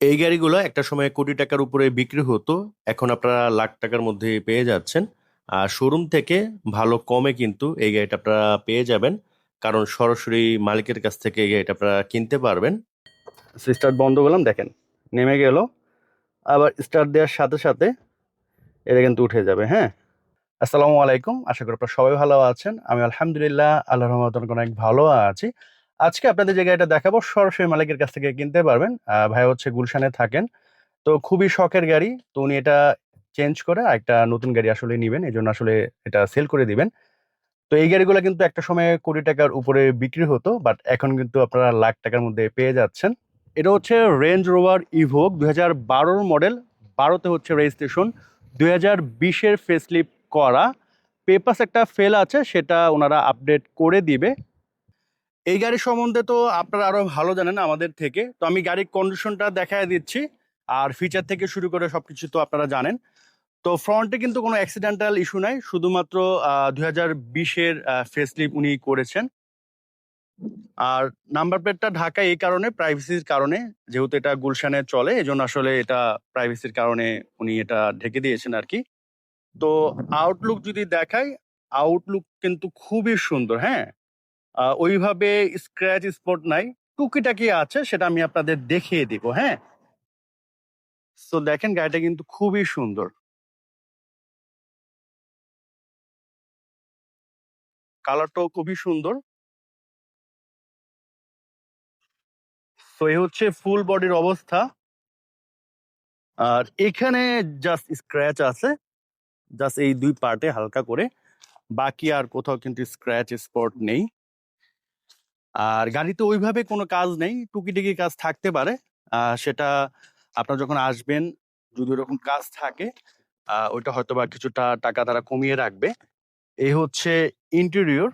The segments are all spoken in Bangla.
এই গাড়িগুলো একটা সময় কোটি টাকার উপরে বিক্রি হতো, এখন আপনারা লাখ টাকার মধ্যে পেয়ে যাচ্ছেন। আর শোরুম থেকে ভালো কমে কিন্তু এই গাড়িটা আপনারা পেয়ে যাবেন, কারণ সরাসরি মালিকের কাছ থেকে এই গাড়িটা আপনারা কিনতে পারবেন। স্টার্ট বন্ধ করলাম, দেখেন নেমে গেল। আবার স্টার্ট দেওয়ার সাথে সাথে এটা কিন্তু উঠে যাবে। হ্যাঁ, আসসালামু আলাইকুম, আশা করি আপনারা সবাই ভালো আছেন। আমি আলহামদুলিল্লাহ আল্লাহর রহমতে অনেক ভালো আছি। আজকে আপনাদের যে গাড়িটা দেখাবো সরাসরি মালিকের কাছ থেকে কিনতে পারবেন। ভাই হচ্ছে গুলশানে থাকেন, তো খুবই শখের গাড়ি। তো উনি এটা চেঞ্জ করে একটা নতুন গাড়ি আসলে নিবেন, এই জন্য আসলে এটা সেল করে দিবেন। তো এই গাড়িগুলো কিন্তু একটা সময় কোটি টাকার উপরে বিক্রি হতো, বাট এখন কিন্তু আপনারা লাখ টাকার মধ্যে পেয়ে যাচ্ছেন। এটা হচ্ছে রেঞ্জ রোভার ইভোক 2012 মডেল, 12তে হচ্ছে রেজিস্ট্রেশন, 2020-এর ফেসলিফট করা। পেপারস একটা ফেল আছে, সেটা ওনারা আপডেট করে দিবে। এই গাড়ি সম্বন্ধে তো আপনারা আরো ভালো জানেন আমাদের থেকে, তো আমি গাড়ির কন্ডিশনটা দেখায় দিচ্ছি। আর ফিচার থেকে শুরু করে সবকিছু তো আপনারা জানেন। তো ফ্রন্টে কিন্তু কোনো অ্যাক্সিডেন্টাল ইস্যু নাই, শুধুমাত্র 2020-এর ফেসলিফট উনি করেছেন। আর নাম্বার প্লেটটা ঢাকা এই কারণে, প্রাইভেসির কারণে, যেহেতু এটা গুলশানে চলে এই জন্য আসলে এটা প্রাইভেসির কারণে উনি এটা ঢেকে দিয়েছেন আর কি। তো আউটলুক যদি দেখাই, আউটলুক কিন্তু খুবই সুন্দর। হ্যাঁ, ওইভাবে স্ক্র্যাচ স্পট নাই, টুকিটাকি আছে, সেটা আমি আপনাদের দেখিয়ে দিব। হ্যাঁ, তো দেখেন গাড়িটা কিন্তু খুবই সুন্দর, কালারটাও খুবই সুন্দর। তো এই হচ্ছে ফুল বডির অবস্থা। আর এখানে জাস্ট স্ক্র্যাচ আছে, জাস্ট এই দুই পার্টে হালকা করে, বাকি আর কোথাও কিন্তু স্ক্র্যাচ স্পট নেই। আর গাড়িতে ওইভাবে কোনো কাজ নেই, টুকিটাকি কাজ থাকতে পারে। সেটা আপনার যখন আসবেন, যদি ওরকম কাজ থাকে, ওইটা হয়তো বা কিছুটা টাকা তারা কমিয়ে রাখবে। এই হচ্ছে ইন্টেরিয়র,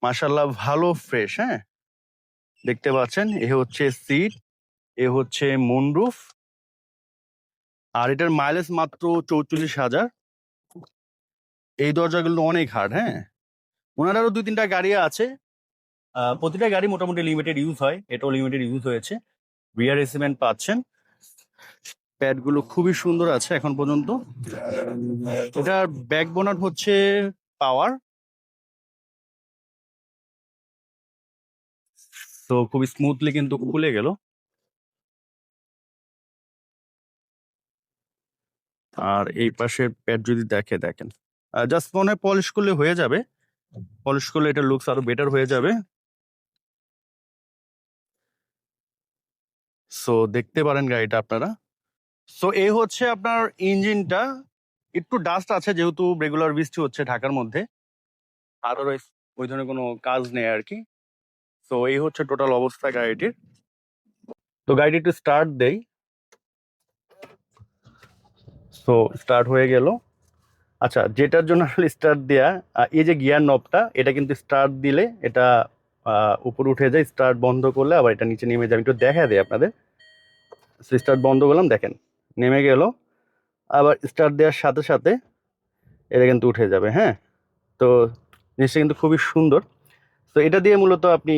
মাশাল্লাহ ভালো ফ্রেশ। হ্যাঁ, দেখতে পাচ্ছেন, এ হচ্ছে সিট, এ হচ্ছে মুনরুফ। আর এটার মাইলেজ মাত্র 44,000। এই দরজাগুলো অনেক হার্ড। হ্যাঁ, ওনার আরো 2-3টা গাড়ি আছে, প্রতিটা গাড়ি মোটামুটি লিমিটেড ইউজ হয়, এটাও লিমিটেড ইউজ হয়েছে। রিয়ার এসিমেন্ট পাচ্ছেন, প্যাড গুলো খুবই সুন্দর আছে এখন পর্যন্ত। এটার ব্যাক বোনাট হচ্ছে পাওয়ার, তো খুব স্মুথলি কিন্তু খুলে গেল। আর এই পাশের প্যাড যদি দেখেন, জাস্ট মনে হয় পলিশ করলে হয়ে যাবে, পলিশ করলে এটা লুকস আরো বেটার হয়ে যাবে। সো দেখতে পারেন গাড়িটা আপনারা। সো এই হচ্ছে আপনার ইঞ্জিনটা, একটু ডাস্ট আছে যেহেতু রেগুলার বৃষ্টি হচ্ছে ঢাকার মধ্যে, আদারওয়াইজ ওই ধরনের কোনো কাজ নেই আর কি। তো এই হচ্ছে টোটাল অবস্থা গাড়িটির। তো গাড়িটি একটু স্টার্ট দেই। সো স্টার্ট হয়ে গেল। আচ্ছা, যেটার জন্য আসলে স্টার্ট দেয়া, এই যে গিয়ার নবটা, এটা কিন্তু স্টার্ট দিলে এটা উপরে উঠে যায়, স্টার্ট বন্ধ করলে আবার এটা নিচে নেমে যাবে। একটু দেখা দেয় আপনাদের। স্টার্ট বন্ধ করলাম, দেখেন নেমে গেল। আবার স্টার্ট দেওয়ার সাথে সাথে এটা কিন্তু উঠে যাবে। হ্যাঁ, তো জিনিসটা কিন্তু খুবই সুন্দর। তো এটা দিয়ে মূলত আপনি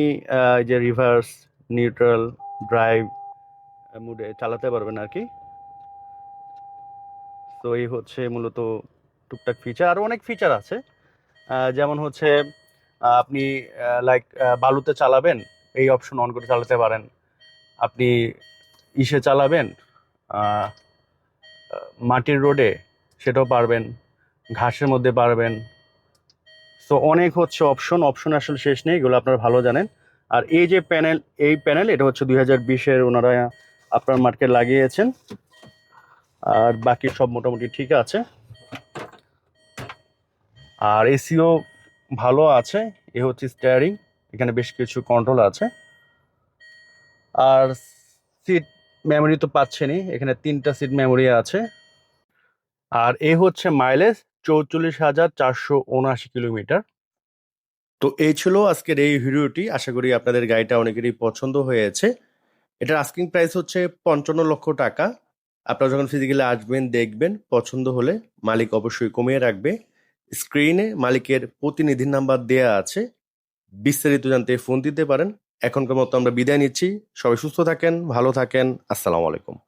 এই যে রিভার্স, নিউট্রাল, ড্রাইভ মুডে চালাতে পারবেন আর কি। তো এই হচ্ছে মূলত টুকটাক ফিচার, আরও অনেক ফিচার আছে। যেমন হচ্ছে আপনি লাইক বালুতে চালাবেন, এই অপশন অন করে চালাতে পারেন। আপনি ইসে চালাবেন, আহ, মাটির রোডে, সেটাও পারবেন। ঘাসের মধ্যে পারবেন। তো অনেক হচ্ছে অপশন, অপশন আসলে শেষ নেই, এগুলো আপনারা ভালো জানেন। আর এই যে প্যানেল, এই প্যানেল এটা হচ্ছে 2020-এর ওনারা আপনার মার্কেট লাগিয়েছেন। আর বাকি সব মোটামুটি ঠিক আছে। আর এসিও ভালো আছে। এ হচ্ছে স্টিয়ারিং, এখানে বেশ কিছু কন্ট্রোল আছে। আর সিট মেমোরি তো পাচ্ছেনই, এখানে 3টা সিট মেমোরি আছে। আর এ হচ্ছে মাইলেজ 44,479 কিলোমিটার। তো এই ছিল আজকের এই ভিডিওটি, আশা করি আপনাদের গাড়িটা অনেকেরই পছন্দ হয়েছে। এটার আস্কিং প্রাইস হচ্ছে 55 লক্ষ টাকা। আপনারা যখন ফিজিক্যালি আসবেন, দেখবেন, পছন্দ হলে মালিক অবশ্যই কমিয়ে রাখবে। স্ক্রিনে মালিকের প্রতিনিধির নাম্বার দেয়া আছে, বিস্তারিত জানতে ফোন দিতে পারেন। এখনকার মতো আমরা বিদায় নিচ্ছি। সবাই সুস্থ থাকেন, ভালো থাকেন। আসসালামু আলাইকুম।